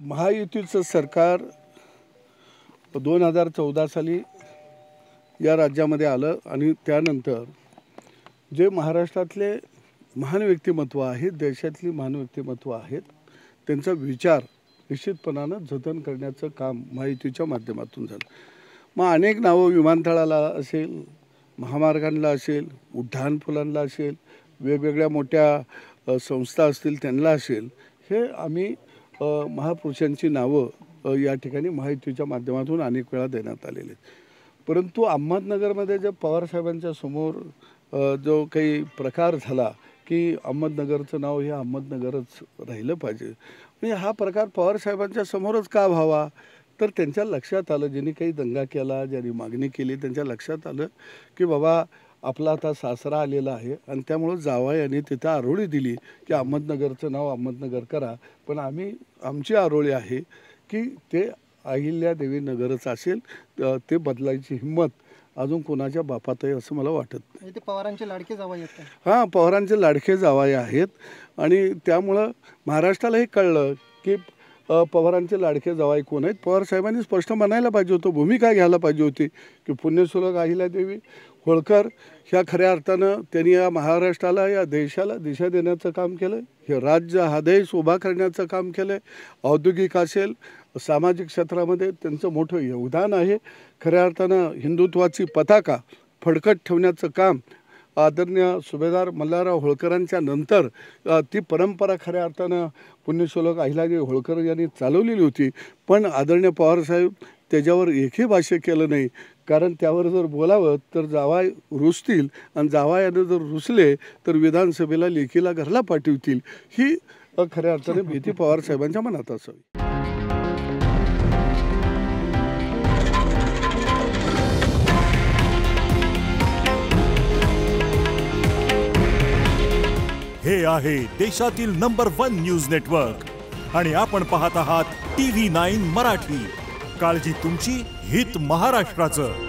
महायुतीचं सरकार 2014 साली या राज्यामध्ये आलं आणि त्यानंतर जे महाराष्ट्रातले महान व्यक्तिमत्व आहेत, देशातली महान व्यक्तिमत्व आहेत, त्यांचा विचार निश्चितपणानं जतन करण्याचं काम महायुतीच्या माध्यमातून झालं। मग अनेक नावं विमानतळाला असेल, महामार्गांना असेल, उड्डाणपुलांना असेल, वेगवेगळ्या मोठ्या संस्था असतील त्यांना असेल, हे आम्ही महापुरुषांची नावं या ठिकाणी महायुतीच्या माध्यमातून अनेक वेळा देण्यात आलेले आहेत। परंतु अहमदनगरमध्ये जे पवारसाहेबांच्या समोर जो काही प्रकार झाला की अहमदनगरचं नाव हे अहमदनगरच राहिलं पाहिजे, म्हणजे हा प्रकार पवारसाहेबांच्या समोरच का व्हावा, तर त्यांच्या लक्षात आलं, ज्यांनी काही दंगा केला, ज्यांनी मागणी केली, त्यांच्या लक्षात आलं की बाबा आपला आता सासरा आलेला आहे आणि त्यामुळं जावयाने तिथं आरोळी दिली की अहमदनगरचं नाव अहमदनगर करा, पण आमची आरोळी आहे की ते अहिल्यादेवी नगरच असेल, ते बदलायची हिंमत अजून कोणाच्या बापात आहे असं मला वाटत नाही। ते पवारांचे लाडके जावई आहेत। हां, पवारांचे लाडके जावई आहेत आणि त्यामुळं महाराष्ट्राला हे कळलं की पवारांचे लाडके जावई कोण आहेत। पवारसाहेबांनी स्पष्ट म्हणायला पाहिजे होतं, भूमिका घ्यायला पाहिजे होती की पुण्यश्लोक अहिल्यादेवी होळकर ह्या खऱ्या अर्थानं त्यांनी या महाराष्ट्राला, या देशाला दिशा देण्याचं काम केलं, हे राज्य हा देश उभा करण्याचं काम केलं आहे। औद्योगिक असेल, सामाजिक क्षेत्रामध्ये त्यांचं मोठं योगदान आहे। खऱ्या अर्थानं हिंदुत्वाची पताका फडकत ठेवण्याचं काम आदरणीय सुभेदार मल्हारराव होळकरांच्या नंतर ती परंपरा खऱ्या अर्थानं पुण्यश्लोक अहिल्यादेवी होळकर यांनी चालवलेली होती, पण आदरणीय पवारसाहेब त्याच्यावर एकही भाष्य केलं नाही, कारण त्यावर जर बोलावं तर जावाय रुसतील आणि जावायानं जर रुसले तर विधानसभेला लेखीला घरला पाठवतील, ही खऱ्या अर्थाने भीती पवारसाहेबांच्या मनात असावी। हे आहे देशातील नंबर 1 न्यूज नेटवर्क आणि आपण पाहत आहात TV9 मराठी। काळजी तुमची, हित महाराष्ट्राचं।